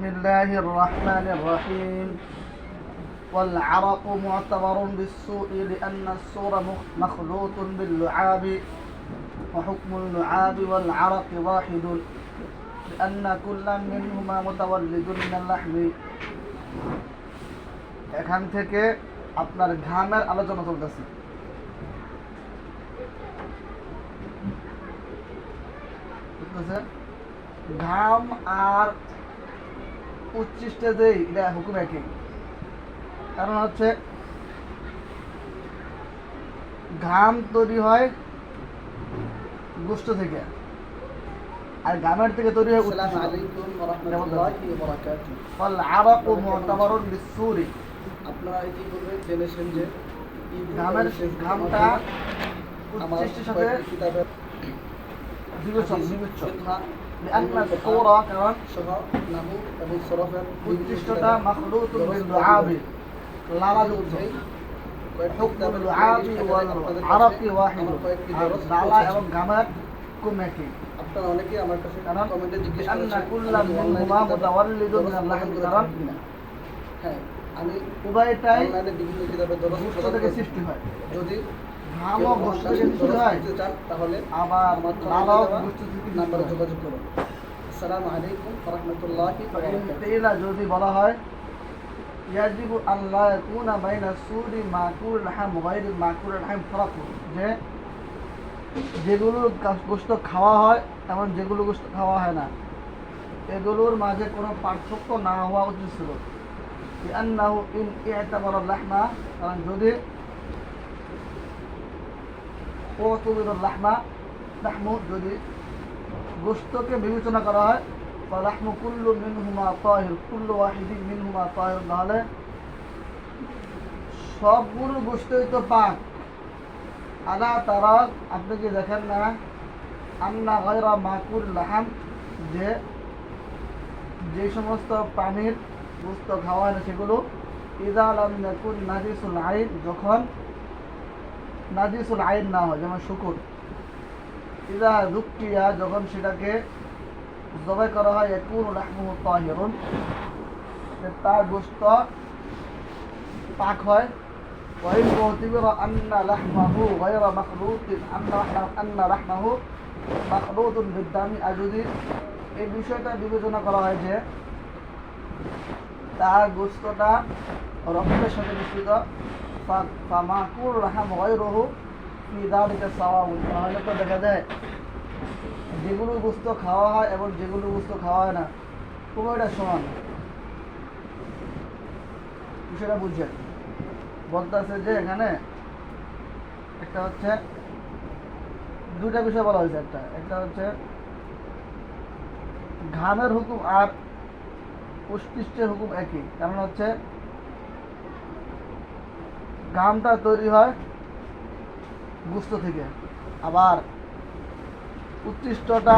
بسم الله الرحمن الرحيم والعرق معتبر بالسوء لأن السور مخلوط باللعاب وحكم اللعاب والعرق واحد لأن كل منهما متولد من اللحم এখান থেকে আপনার ঘামের আলোচনা চলতেছে। ঘাম আর উচ্ছিষ্টে দেই এটা হুকুম একই। কারণ হচ্ছে ঘাম তৈরি হয় গোশত থেকে, আর ঘামের থেকে তৈরি হয় উচ্ছিষ্ট। আপনারা ইতিপূর্বে জেনেছেন যে ঘামের ঘামটা উচ্ছিষ্টের সাথে উচ্ছিষ্টটা মাখলুতুন বিল লুআবি লালাযুক্ত। লালা এবং ঘামের হুকুম একই। আপনারা অনেকেই আমার কাছে কমেন্টে জিজ্ঞেস করেছেন, হ্যাঁ আমি উভয়টাই অনলাইনে বিভিন্ন কিতাবে গোশত থেকে সৃষ্টি হয়। যদি ঘাম ও গোশত থেকে সৃষ্টি হয়, চান তাহলে আবার আমার লালা ও গোশত থেকে নাম্বারে যোগাযোগ করুন। আসসালামু আলাইকুম ওয়া রাহমাতুল্লাহি ওয়া বারাকাতুহু। যদি বলা হয় ইয়াজিবু আল্লাহ ইয়াকুনা বাইনা সুরি মাকুল লাহাম গায়রিল মাকুল লাহাম ফারাক, যে যেগুলো গোশত খাওয়া হয় এবং যেগুলো গোশত খাওয়া হয় না এগুলোর মাঝে কোনো পার্থক্য না হওয়া উচিত ছিল। লিআন্নাহু ইন ই'তাবারা লাহমা, কারণ যদি যদি গোশতকে বিবেচনা করা হয় লাহমু কুল্লু মিনহুমা তাহির কুল্লু ওয়াহিদিন মিনহুমা তাহির, তাহলে সবগুলো গোশতই তো পাক। আলা তারা, আপনি কি দেখেন না, আন্না গায়রা মাকুল লাহাম, যে সমস্ত প্রাণীর গোশত খাওয়া হয় না সেগুলো ইযা লাম ইয়াকুন নাজিসুল আইন, যখন নাজিসুল আইন না হয়, যেমন শুকুর। ইযা যুক্তিয়া, যখন সেটাকে জবাই করা হয় ইয়াকুনু লাহমুহু তাহিরুন, তার গোশত পাক হয়। وإن اعتبر أن لحمه غير مخلوط أن لحمه مخلوط بالدم, আর যদি এই বিষয়টা বিবেচনা করা হয় যে তার গোশতটা রক্তের সাথে মিশ্রিত, ফামাকুল লাহম গায়রুহু ফি যালিকা সাওয়াউন, তাহলে তো দেখা যায় যেগুলো গোশত খাওয়া হয় এবং যেগুলো গোশত খাওয়া হয় না উভয়টা সমান। বিষয়টা বুঝছেন? বলতেছে যে এখানে একটা হচ্ছে দুইটা বিষয় বলা হয়েছে। একটা হচ্ছে ঘামের হুকুম আর উৎকৃষ্টের হুকুম একই। কারণ হচ্ছে ঘামটা তৈরি হয় গোশত থেকে, আবার উৎকৃষ্টটা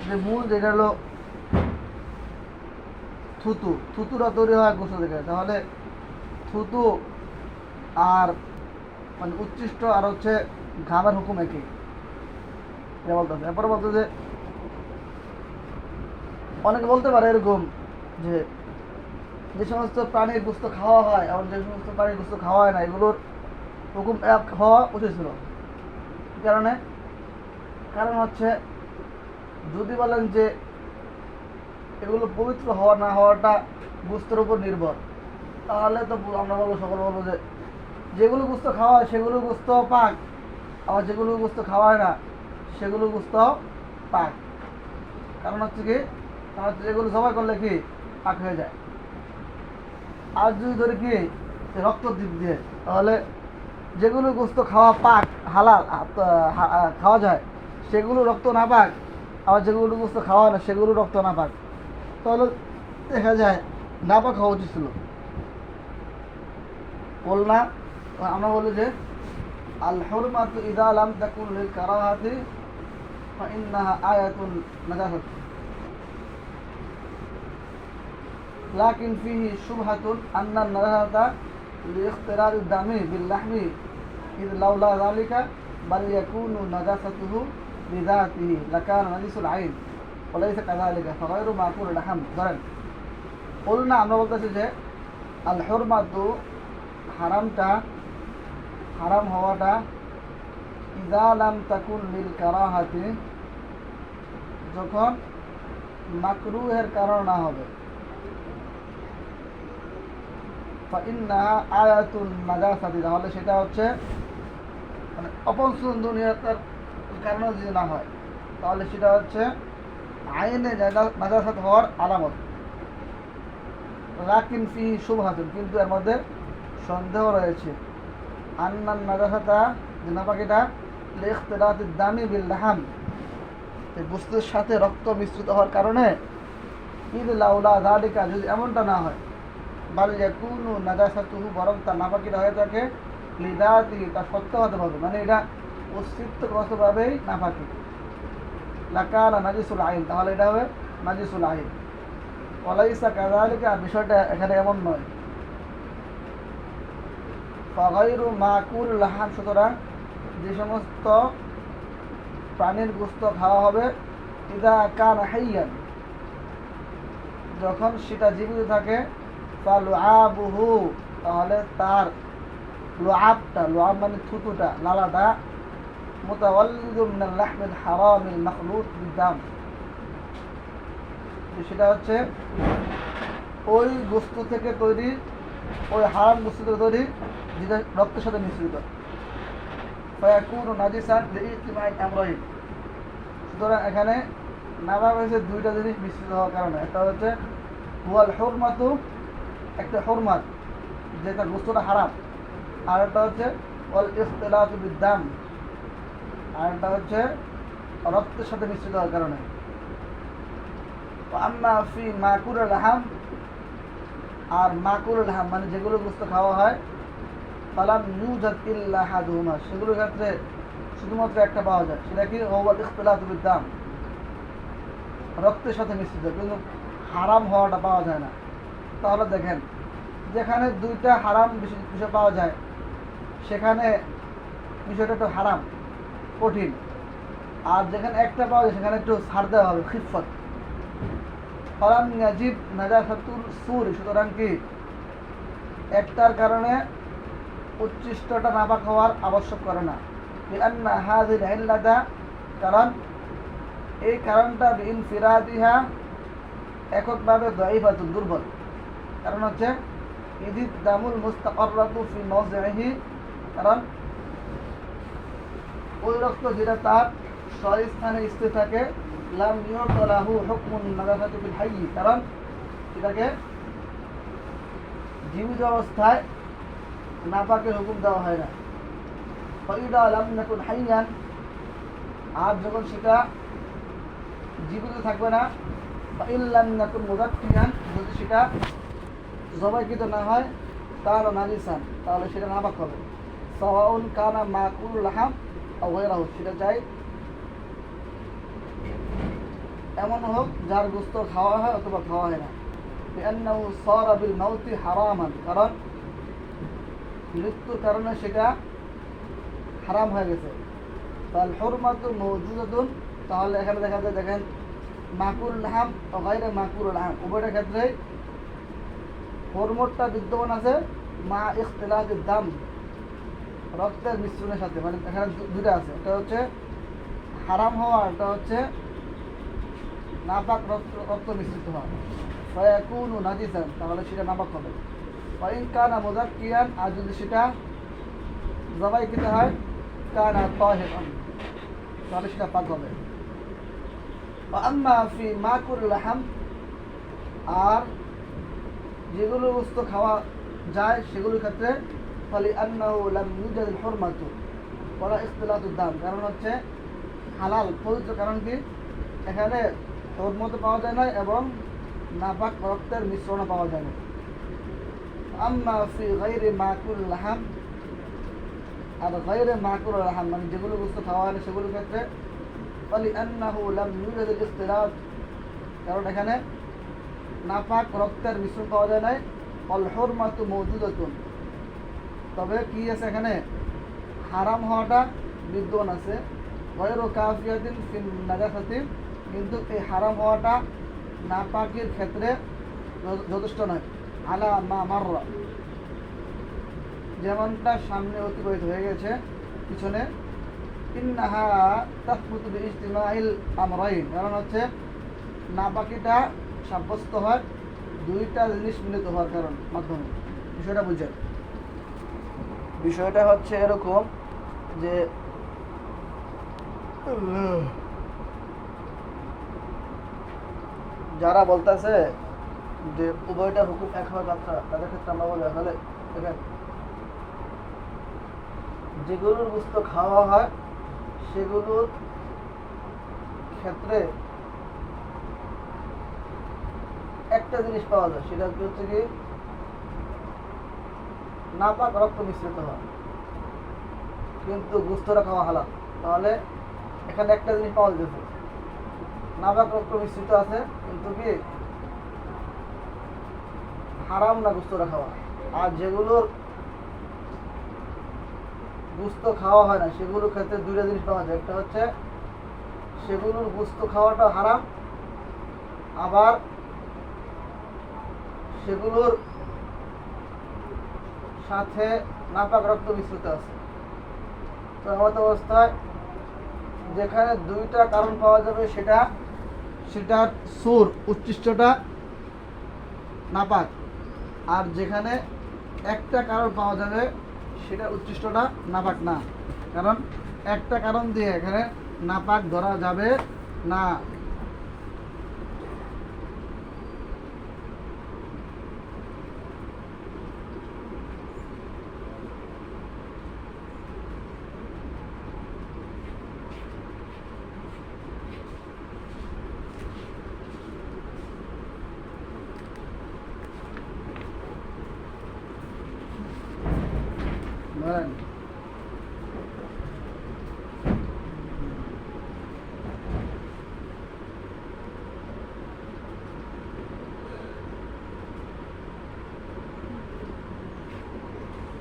যে মূল যেটা হলো থুতুরা তৈরি হয় গোশত থেকে। তাহলে থুতু আর মানে উচ্ছিষ্ট আর হচ্ছে ঘামের হুকুম একই বলতেছে। এরপরে বলতে যে অনেকে বলতে পারে এরকম যে সমস্ত প্রাণীর গোশত খাওয়া হয় এবং যে সমস্ত প্রাণীর গোশত খাওয়া হয় না এগুলোর হুকুম এক হওয়া উচিত ছিল। কারণ হচ্ছে যদি বলেন যে এগুলো পবিত্র হওয়া না হওয়াটা গোশতের উপর নির্ভর, তাহলে তো আমরা বলবো, সকল বলবো যে যেগুলো গোশত খাওয়া হয় সেগুলো গোশত পাক, আবার যেগুলো গোশত খাওয়া হয় না সেগুলো গোশত পাক। কারণ হচ্ছে কি, কারণ হচ্ছে যেগুলো জবাই করলে কি পাক হয়ে যায়। আর যদি ধরে কি রক্ত দিক দিয়ে, তাহলে যেগুলো গোশত খাওয়া পাক হালাল খাওয়া যায় সেগুলো রক্ত না পাক, আবার যেগুলো গোশত খাওয়া হয় না সেগুলো রক্ত না পাক, তাহলে দেখা যায় না পাক হওয়া উচিত ছিল। বলনা আমরা বলি যে আল হুরমাতু ইযা লাম তাকুন লিল কারাহাতি ফাইন্নাহা আয়াতুন নাজাসাত, লাকিন ফিহি শুবহাতুন আন্না নাজাসাতা লিইখতিরারিদ দামি বিল লাহমি ইয লাউলা যালিকা বাল ইয়াকুনু নাজাসাতুহু বিযাতিহি লাকানা নাজিসুল আইন। ওলাইসা কাযালিকা ফাগায়রু মাকুল লাহাম। ধরেন বলুন না, আমরা বলতেছি যে আল হুরমাতু হারামটা, হারাম হওয়াটা ইযা লাম তাকুন লিল কারাহাতি, যখন মাকরুহের কারণ না হবে। ফাইন্নাহা আয়াতুন নাজাসাতি, তাহলে সেটা হচ্ছে মানে অপছন্দনীয়তার কারণে যদি না হয় তাহলে সেটা হচ্ছে আইনে নাজাসাত হওয়ার আলামত। লাকিন ফি শুবহাতুন, কিন্তু এর মধ্যে সন্দেহ রয়েছে। আন্নান নাজাসাতা, যে নাপাকিটা লিখতিলাতিদ দামি বিল লাহাম, এই বস্তুর সাথে রক্ত মিশ্রিত হওয়ার কারণে, ইদ লাউলা যালিকা, যদি এমনটা না হয়, বাল ইয়াকুনু নাজাসাতুহু, বরং তার নাপাকিটা হয়ে থাকে লিদাতি, তার সত্যগতভাবে, মানে এটা অস্তিত্বগতভাবেই নাপাকি, লাকানা নাজিসুল আইন, তাহলে এটা হবে নাজিসুল আইন। ওয়ালাইসা কাযালিকা, বিষয়টা এখানে এমন নয়। ফাগাইরু মাকুল লাহাম, সুতরাং যে সমস্ত প্রাণীর গোশত খাওয়া হবে, ইযা কানা হাইয়ান, যখন সেটা জীবিত থাকে, ফালুআবুহু, তাহলে তার লুআবটা, লুআব মানে থুতুটা, লালাটা, মুতাওয়াল্লিদু মিনাল লাহমিল হারামিল মাখলুত বিদাম, সেটা হচ্ছে ওই গোশত থেকে তৈরি, ওই হারাম গোশত থেকে তৈরি যেটা রক্তের সাথে মিশ্রিত। ফায়াকুনু নাজিসান লিইজতিমাই আমরাইন, সুতরাং এখানে নাবা হয়েছে দুইটা জিনিস মিশ্রিত হওয়ার কারণে। একটা হচ্ছে হুয়াল হুরমাতু, একটা হুরমাত যেটা গোশতটা হারাম, আর একটা হচ্ছে ওয়াল ইখতিলাতু বিদ্দাম, আর একটা হচ্ছে রক্তের সাথে মিশ্রিত হওয়ার কারণে। আম্মা ফি মাকুল লাহাম, আর মাকুল লাহাম মানে যেগুলো গোশত খাওয়া হয়, ফালাম ইউজাদ ইল্লা হাদুহুমা, সেগুলোর ক্ষেত্রে শুধুমাত্র একটা পাওয়া যায়, সেটা কি ওয়াল ইখতিলাতু বিদ্দাম, রক্তের সাথে মিশ্রিত, কিন্তু হারাম হওয়াটা পাওয়া যায় না। তাহলে দেখেন, যেখানে দুইটা হারাম বিষয় পাওয়া যায়, সেখানে বিষয়টা একটু হারাম, কঠিন, আর যেখানে একটা পাওয়া যায় সেখানে একটু ছাড় দেওয়া হবে, খিফত। ফালাম ইয়াজিব নাজাসাতুল সূর, সুতরাং কি একটার কারণে উচ্ছিষ্টটা নাপাক হওয়ার আবশ্যক করে না। লিআন্না হাযিল ইল্লাতা, কারণ এই কারণটা বিইনফিরাদিহা, এককভাবে দাঈফাতুন, দুর্বল। কারণ হচ্ছে ইদিদ দামুল মুস্তাকাররাতু ফি মাওযিহি, কারণ ওই রক্ত যেটা তার স্বস্থানে স্থির থাকে, লাম ইউতালাহু হুকমুন নাজাসাতি বিল হায়্যি, কারণ এটাকে জীবিত অবস্থায় নাপাকের হুকুম দেওয়া হয় না। ফাইদা লাম ইয়াকুন হাইয়ান, আর যখন সেটা জীবিত থাকবে না, ফাইল্লাম ইয়াকুন মুযাক্কিয়ান, যদি সেটা জবাইকৃত না হয়, তাহলে নাজিসান, তাহলে সেটা নাপাক হবে। সাওয়াউন কানা মাকুল লাহাম আও গায়রাহু, সেটা চাই এমন হোক যার গোশত খাওয়া হয় অথবা খাওয়া হয় না। লিআন্নাহু সারা বিল মাউতি হারামান, কারণ মৃত্যুর কারণে সেটা হারাম হয়ে গেছে। ফাল হুরমাতু মাওজুদাতুন, তাহলে এখানে দেখা যায়, দেখেন মাকুল লাহাম ও গায়রে মাকুল লাহাম, উভয়ের ক্ষেত্রে হুরমতটা বিদ্যমান আছে, মা ইখতিলাতিদ দাম, রক্তের মিশ্রণের সাথে, মানে এখানে দুটো আছে, একটা হচ্ছে হারাম হওয়া, একটা হচ্ছে নাপাক রক্ত মিশ্রিত হওয়া। ফায়াকুনু নাজিসান, তাহলে সেটা নাপাক হবে। ওয়া ইন কানা মুযাক্কিয়ান, আর যদি সেটা জবাইকৃত হয়, কানা তাহিরান, তাহলে সেটা পাক হবে। ওয়া আম্মা ফি মাকুল লাহাম, আর যেগুলো গোশত খাওয়া যায় সেগুলোর ক্ষেত্রে, ফালিআন্নাহু লাম ইউজাদিল হুরমাতু ওয়ালা ইখতিলাতুদ দাম, কারণ হচ্ছে হালাল পবিত্র, কারণ কি এখানে হুরমত পাওয়া যায় না এবং নাপাক রক্তের মিশ্রণ পাওয়া যায় না। আম্মা ফি গায়রি মাকুল লাহাম, আর গায়রে মাকুল লাহাম মানে যেগুলো গোশত খাওয়া হয় না সেগুলোর ক্ষেত্রে, ফালিআন্নাহু লাম ইউজাদিল ইখতিলাত, কারণ এখানে নাপাক রক্তের মিশ্রণ পাওয়া যায় নাই। অল হুরমাতু মাওজুদাতুন, তবে কি আছে এখানে হারাম হওয়াটা বিদ্যমান আছে। গায়রু কাফিয়াতিন ফিন নাজাসাতি, কিন্তু এই হারাম হওয়াটা নাপাকের ক্ষেত্রে যথেষ্ট নয়। আলা মা মাররা, যেমনটা সামনে অতিবাহিত হয়ে গেছে পিছনে, ইন্নাহা তাসবুতু বিইজতিমাইল আমরাইন, কারণ হচ্ছে নাপাকিটা সাব্যস্ত হয় দুইটা জিনিস মিলিত হওয়ার মাধ্যমে। বিষয়টা বুঝছেন? বিষয়টা হচ্ছে এরকম যে যারা বলতেছে যে উভয়টা হুকুম এক হওয়ার কথা, তাদের ক্ষেত্রে আমরা বলি আসলে দেখেন, যেগুলোর গোস্ত খাওয়া হয় সেগুলোর ক্ষেত্রে একটা জিনিস পাওয়া যায়, সেটা হচ্ছে কি নাপাক রক্ত মিশ্রিত হয়, কিন্তু গোস্তটা খাওয়া হালাল। তাহলে এখানে একটা জিনিস পাওয়া যেতেছে, নাপাক রক্ত মিশ্রিত আছে কিন্তু কি হারাম না গোস্তটা খাওয়া। আর যেগুলোর গোস্ত খাওয়া হয় না সেগুলোর ক্ষেত্রে দুইটা জিনিস পাওয়া যায়, একটা হচ্ছে সেগুলোর গোস্ত খাওয়াটা হারাম, আবার সেগুলোর সাথে নাপাক রক্ত মিশ্রিত আছে। তো এমত অবস্থায় যেখানে দুইটা কারণ পাওয়া যাবে সেটার সুর উচ্ছিষ্টটা নাপাক, আর যেখানে একটা কারণ পাওয়া যাবে সেটা উচ্ছিষ্টটা নাপাক না, কারণ একটা কারণ দিয়ে এখানে নাপাক ধরা যাবে না। ধরেন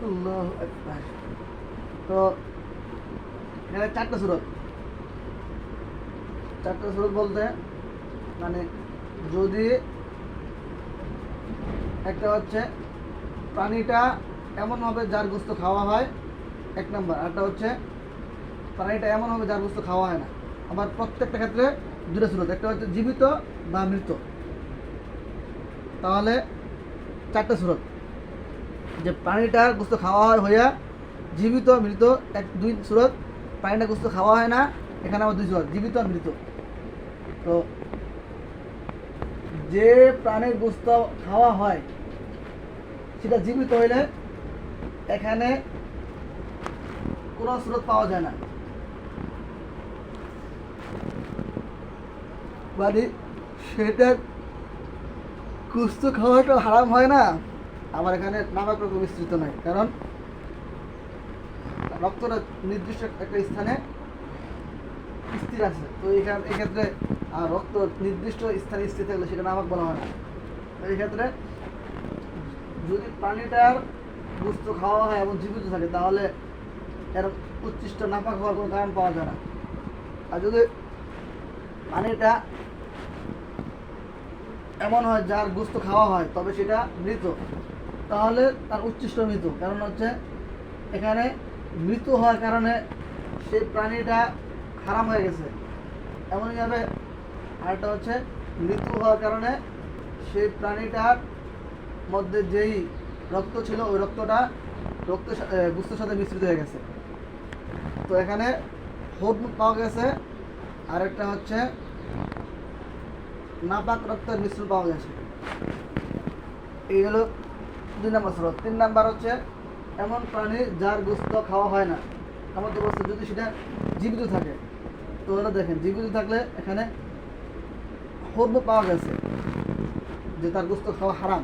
আল্লাহু আকবার। তো এখানে চারটা সূরত বলতে মানে যদি একটা হচ্ছে প্রাণীটা এমন হবে যার গোস্ত খাওয়া হয়, এক নম্বর। আরটা হচ্ছে প্রাণীটা এমন হবে যার গোস্ত খাওয়া হয় না। আবার প্রত্যেকটা ক্ষেত্রে দুটো সূরত, একটা হচ্ছে জীবিত বা মৃত। তাহলে চারটা সূরত, যে প্রাণীটার গোস্ত খাওয়া হয় হইয়া জীবিত মৃত, দুই সূরত। প্রাণীটা গোস্ত খাওয়া হয় না, এখানে আবার দুই সূরত, জীবিত আর মৃত। তো যে প্রাণীর গোস্ত খাওয়া হয় সেটা জীবিত হইলে এখানে কোনো স্রোত পাওয়া যায় না, মানে সেটার গোস্ত খাওয়াটা হারাম হয় না, আমার এখানে নাপাক রক্ত মিশ্রিত নাই, কারণ রক্তটা নির্দিষ্ট একটা স্থানে স্থির আছে। তো এক্ষেত্রে রক্ত নির্দিষ্ট স্থানে স্থির থাকলে সেটা নাপাক বলা হয় না। তো এই ক্ষেত্রে যদি প্রাণীটার গোস্ত খাওয়া হয় এবং জীবিত থাকে তাহলে এর উচ্ছিষ্ট নাপাক হওয়ার কোনো কারণ পাওয়া যায় না। আর যদি প্রাণীটা এমন হয় যার গোস্ত খাওয়া হয় তবে সেটা মৃত, তাহলে তার উচ্ছিষ্ট মৃত, কারণ হচ্ছে এখানে মৃত হওয়ার কারণে সেই প্রাণীটা হারাম হয়ে গেছে। এমনইভাবে আরেকটা হচ্ছে মৃত্যু হওয়ার কারণে সেই প্রাণীটার মধ্যে যেই রক্ত ছিল ওই রক্তটা গোস্তের সাথে মিশ্রিত হয়ে গেছে। তো এখানে হদ পাওয়া গেছে, আরেকটা হচ্ছে নাপাক রক্তের মিশ্রণ পাওয়া গেছে। এই হলো 2 নম্বর স্রোত। 3 নাম্বার হচ্ছে এমন প্রাণী যার গোস্ত খাওয়া হয় না, এমন তো বস্তু যদি সেটা জীবিত থাকে। তো ওরা দেখেন জীবিত থাকলে এখানে হদ পাওয়া গেছে যে তার গোস্ত খাওয়া হারাম,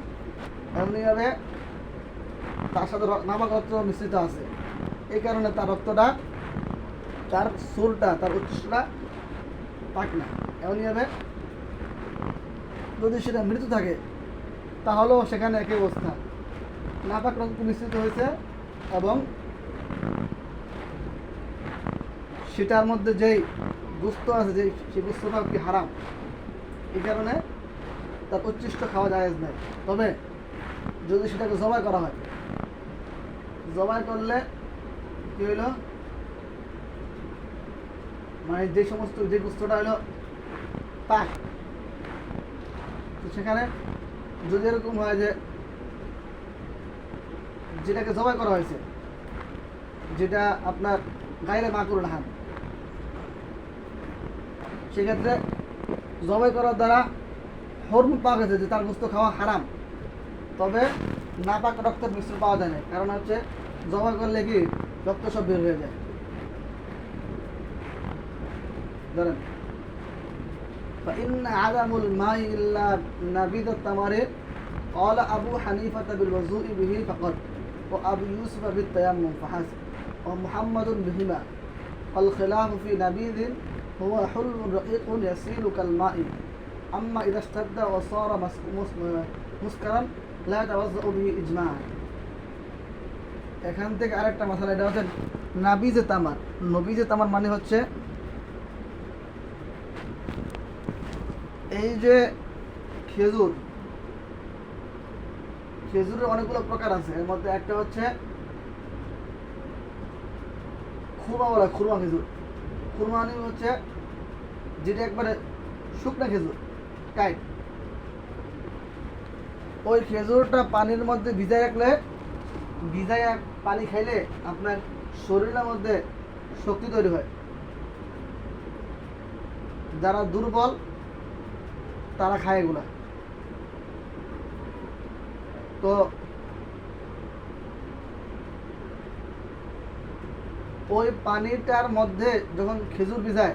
এমনিভাবে তার সাথে নাপাক রক্ত মিশ্রিত আছে, এই কারণে তার রক্তটা, তার সোলটা, তার উচ্ছিষ্টটা পাক না। এমনিভাবে যদি সেটা মৃত থাকে তাহলেও সেখানে একই অবস্থা, নাপাক রক্ত মিশ্রিত হয়েছে এবং সেটার মধ্যে যেই গোস্ত আছে যে সেই গোস্তটা কি হারাম, এই কারণে তার উচ্ছিষ্ট খাওয়া জায়েজ নাই। তবে যদি সেটাকে জবাই করা হয়, জবাই করলে কি হইল, মানে যে সমস্ত যে গোস্তটা হলো পাক, তো সেখানে যদি এরকম হয় যে যেটাকে জবাই করা হয়েছে, যেটা আপনার গায়রে মাকুরুল হাম, সেক্ষেত্রে জবাই করার দ্বারা হরম পাওয়া গেছে যে তার গোস্ত খাওয়া হারাম, তবে না পাক রক্তের মিশ্রণ পাওয়া যায় না। কারণ হচ্ছে জবাই করলে কি রক্ত সব বের হয়ে যায়। ধরেন فإن عدم الماء إلا نبيذ التمر قال أبو حنيفة بالوضوء به فقط وأبو يوسف بالتيمم فحسب ومحمد بهما الخلاف في نبيذ هو حلم رقيق يسيل كالماء أما إذا اشتد وصار مسكرا لا يتوضأ به إجماعا। এখান থেকে আরেকটা মাসালা, এটা হচ্ছে নাবিজে তামার। নবিজে তামার মানে হচ্ছে এই যে খেজুর, খেজুরের অনেকগুলো প্রকার আছে। এর মধ্যে একটা হচ্ছে খুরমা বলা, খুরমা খেজুর। খুরমা মানে হচ্ছে যেটা একবারে শুকনা খেজুর, কাইট। ওই খেজুরটা পানির মধ্যে ভিজাই রাখলে, ভিজাই পানি খাইলে আপনার শরীরের মধ্যে শক্তি তৈরি হয়। যারা দুর্বল তারা খায় এগুলা। তো ওই পানিটার মধ্যে যখন খেজুর ভিজায়,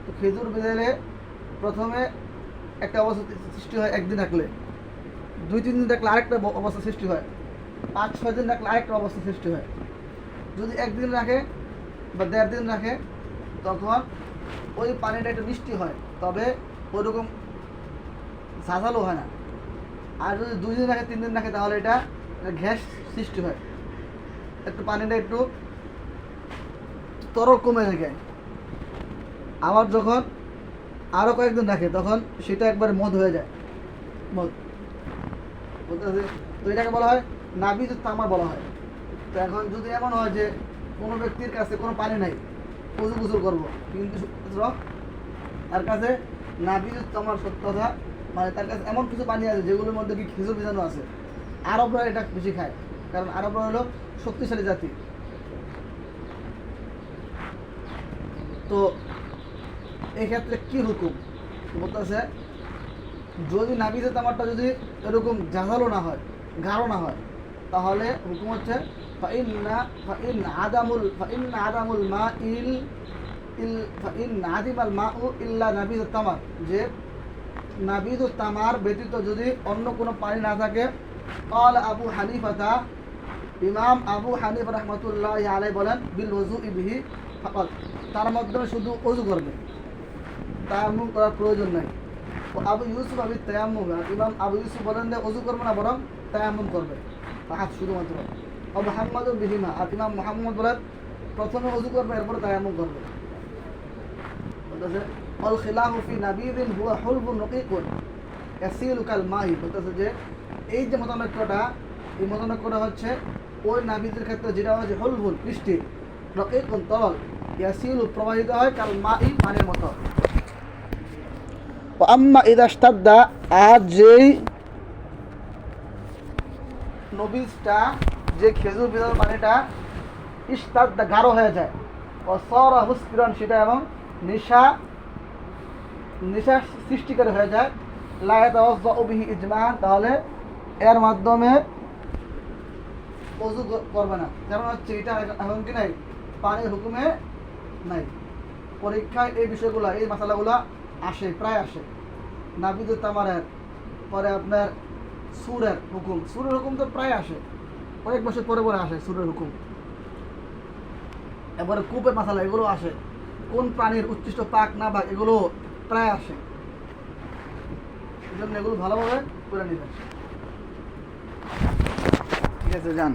তো খেজুর ভিজাইলে প্রথমে একটা অবস্থা সৃষ্টি হয়, একদিন রাখলে, 2-3 দিন রাখলে আরেকটা অবস্থা সৃষ্টি হয়, 5-6 দিন রাখলে আরেকটা অবস্থা সৃষ্টি হয়। যদি একদিন রাখে বা 1.5 দিন রাখে, তখন ওই পানিটা একটু মিষ্টি হয়, তবে ওইরকম ঝাঁঝালো হয় না। আর যদি 2 দিন রাখে, 3 দিন রাখে, তাহলে এটা গ্যাস সৃষ্টি হয়, একটু পানিটা একটু তরল কমে থাকে। আবার যখন আরও কয়েকদিন রাখে, তখন সেটা একবারে মদ হয়ে যায়, মদ বলতে। তো এটাকে বলা হয় নাবিজ তামার বলা হয়। তো এখন যদি এমন হয় যে কোনো ব্যক্তির কাছে কোনো পানি নাই, উজু গোসল করবো, কিন্তু তার কাছে নাবিজ তামার সত্যতা, মানে তার কাছে এমন কিছু পানি আছে যেগুলোর মধ্যে কি খেজুর ভিজানো আছে। আরবরা এটা বেশি খায়, কারণ আরবরা হলো শক্তিশালী জাতি। তো এক্ষেত্রে কি হুকুম বলতেছে, যদি নাবিজে তামারটা যদি এরকম ঝাঁঝালো না হয়, গাঢ় না হয়, তাহলে হুকুম হচ্ছে فإن عدم الماء إلا نبيذ التمر, যে নাবিজ তামার ব্যতীত যদি অন্য কোনো পানি না থাকে, قال আবু হানিফা, ইমাম আবু হানিফা রাহমাতুল্লাহি আলাইহি বলেন, বিল ওযুই বিহি ফাকাত, তার মাধ্যমে শুধু ওযু করবে, তায়াম্মুম করার প্রয়োজন নাই। ও আবু ইউসুফ আবি তায়াম্মুম, ইমাম আবু ইউসুফ বলেন যে ওযু করবে না, বরং তায়াম্মুম করবে, ফাকাত, শুধুমাত্র। ও মুহাম্মদ বিহিমা, আর ইমাম মুহাম্মদ বলেন প্রথমে ওযু করবে, এরপরে তায়াম্মুম করবে। বলতেছে আল খিলাফু ফি নাবিদিন হুয়া হুলবুন রকিকুন ইয়াসিলু কাল মাই, বলতেছে যে এই যে মতানৈক্যটা, এই মতানৈক্যটা হচ্ছে ওই নাবিদের ক্ষেত্রে, যেটা হচ্ছে হুলবুন মিষ্টি, রকিকুন তরল, ইয়াসিলু প্রবাহিত হয়, কাল মাই পানির মতো। ও আম্মা ইদা ইশতাদ্দা, আর যেই নবিজটা, যে খেজুর ভিজানো পানিটা ইশতাদ্দা গাঢ় হয়ে যায়, ও সারা মুসকিরান, সেটা এবং নেশা সৃষ্টিকারী হয়ে যায়, লা ইয়াতাওয়াজ্জাউ বিহি ইজমাআন, তাহলে এর মাধ্যমে ওযু করবে না। কারণ হচ্ছে এটা এখন কি নাই, পানির হুকুমে নাই। পরীক্ষায় এই বিষয়গুলো, এই মাসালাগুলো আসে, প্রায় আসে। নাবিজে তামারের পরে আপনার সুরের হুকুম তো প্রায় আসে, কয়েক বছর পরে পরে আসে সুরের হুকুম। এবারে কূপের মাসালা, এগুলো আসে, কোন প্রাণীর উচ্ছিষ্ট পাক না পাক, এগুলো প্রায় আসে। এই জন্য এগুলো ভালোভাবে করে নেবেন। ঠিক আছে, যান।